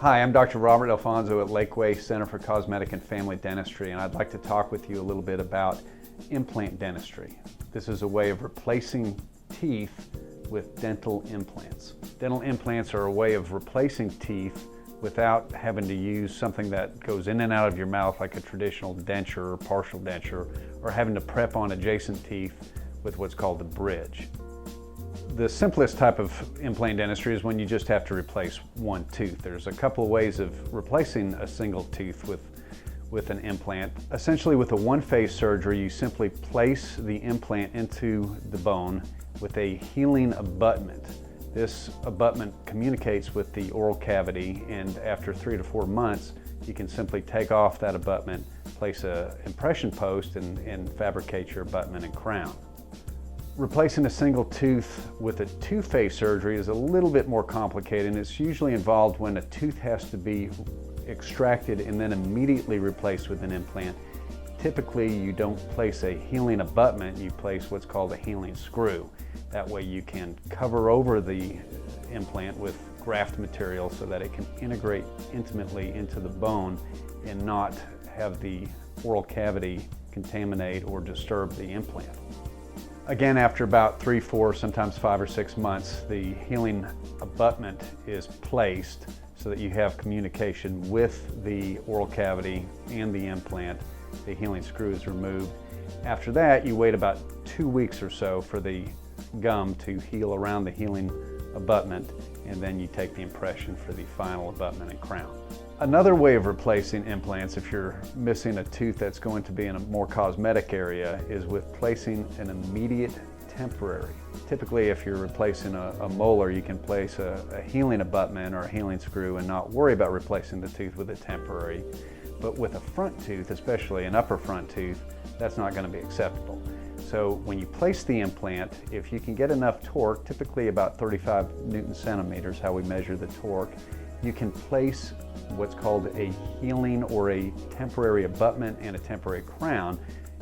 Hi, I'm Dr. Robert Alfonso at Lakeway Center for Cosmetic and Family Dentistry, and I'd like to talk with you a little bit about implant dentistry. This is a way of replacing teeth with dental implants. Dental implants are a way of replacing teeth without having to use something that goes in and out of your mouth like a traditional denture or partial denture, or having to prep on adjacent teeth with what's called a bridge. The simplest type of implant dentistry is when you just have to replace one tooth. There's a couple of ways of replacing a single tooth with an implant. Essentially, with a one-phase surgery, you simply place the implant into the bone with a healing abutment. This abutment communicates with the oral cavity, and after 3 to 4 months, you can simply take off that abutment, place an impression post, and fabricate your abutment and crown. Replacing a single tooth with a two-phase surgery is a little bit more complicated, and it's usually involved when a tooth has to be extracted and then immediately replaced with an implant. Typically, you don't place a healing abutment, you place what's called a healing screw. That way you can cover over the implant with graft material so that it can integrate intimately into the bone and not have the oral cavity contaminate or disturb the implant. Again, after about 3, 4, sometimes 5 or 6 months, the healing abutment is placed so that you have communication with the oral cavity and the implant. The healing screw is removed. After that, you wait about 2 weeks or so for the gum to heal around the healing abutment, and then you take the impression for the final abutment and crown. Another way of replacing implants, if you're missing a tooth that's going to be in a more cosmetic area, is with placing an immediate temporary. Typically, if you're replacing a molar, you can place a healing abutment or a healing screw and not worry about replacing the tooth with a temporary. But with a front tooth, especially an upper front tooth, that's not going to be acceptable. So when you place the implant, if you can get enough torque, typically about 35 Newton centimeters, how we measure the torque, you can place what's called a healing or a temporary abutment and a temporary crown.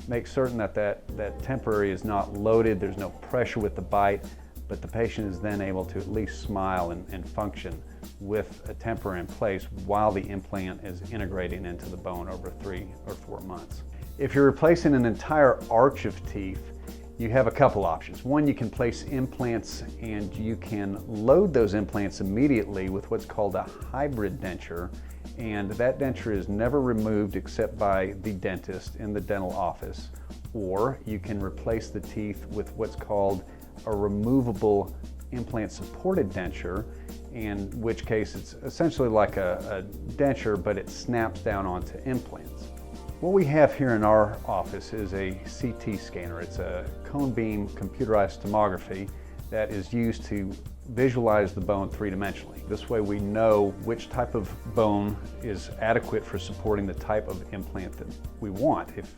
Make certain that that temporary is not loaded, there's no pressure with the bite, but the patient is then able to at least smile and function with a temporary in place while the implant is integrating into the bone over 3 or 4 months. If you're replacing an entire arch of teeth, you have a couple options. One, you can place implants and you can load those implants immediately with what's called a hybrid denture, and that denture is never removed except by the dentist in the dental office. Or you can replace the teeth with what's called a removable implant supported denture, in which case it's essentially like a denture, but it snaps down onto implants. What we have here in our office is a CT scanner. It's a cone beam computerized tomography that is used to visualize the bone three-dimensionally. This way we know which type of bone is adequate for supporting the type of implant that we want. If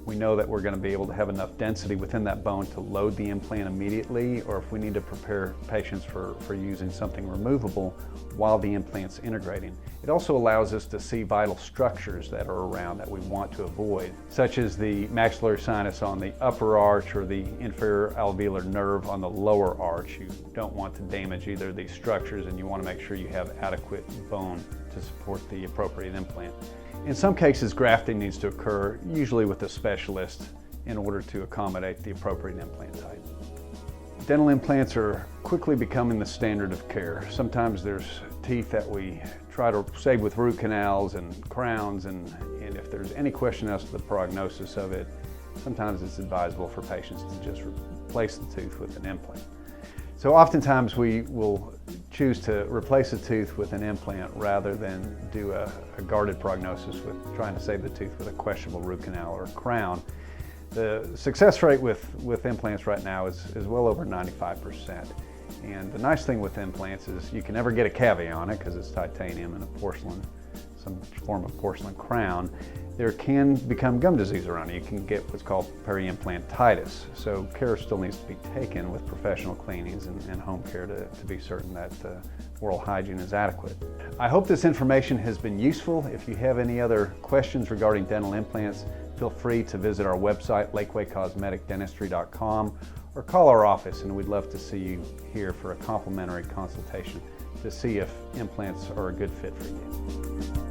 we know that we're going to be able to have enough density within that bone to load the implant immediately, or if we need to prepare patients for using something removable while the implant's integrating. It also allows us to see vital structures that are around that we want to avoid, such as the maxillary sinus on the upper arch or the inferior alveolar nerve on the lower arch. You don't want to damage either of these structures, and you want to make sure you have adequate bone to support the appropriate implant. In some cases, grafting needs to occur, usually with a specialist, in order to accommodate the appropriate implant type. Dental implants are quickly becoming the standard of care. Sometimes there's teeth that we try to save with root canals and crowns, and if there's any question as to the prognosis of it, sometimes it's advisable for patients to just replace the tooth with an implant. So oftentimes we will choose to replace a tooth with an implant rather than do a guarded prognosis with trying to save the tooth with a questionable root canal or crown. The success rate with implants right now is well over 95%. And the nice thing with implants is you can never get a cavity on it because it's titanium and a porcelain, some form of porcelain crown. There can become gum disease around it. You can get what's called peri-implantitis. So care still needs to be taken with professional cleanings and home care to be certain that oral hygiene is adequate. I hope this information has been useful. If you have any other questions regarding dental implants, feel free to visit our website, lakewayscosmeticdentistry.com, or call our office, and we'd love to see you here for a complimentary consultation. to see if implants are a good fit for you.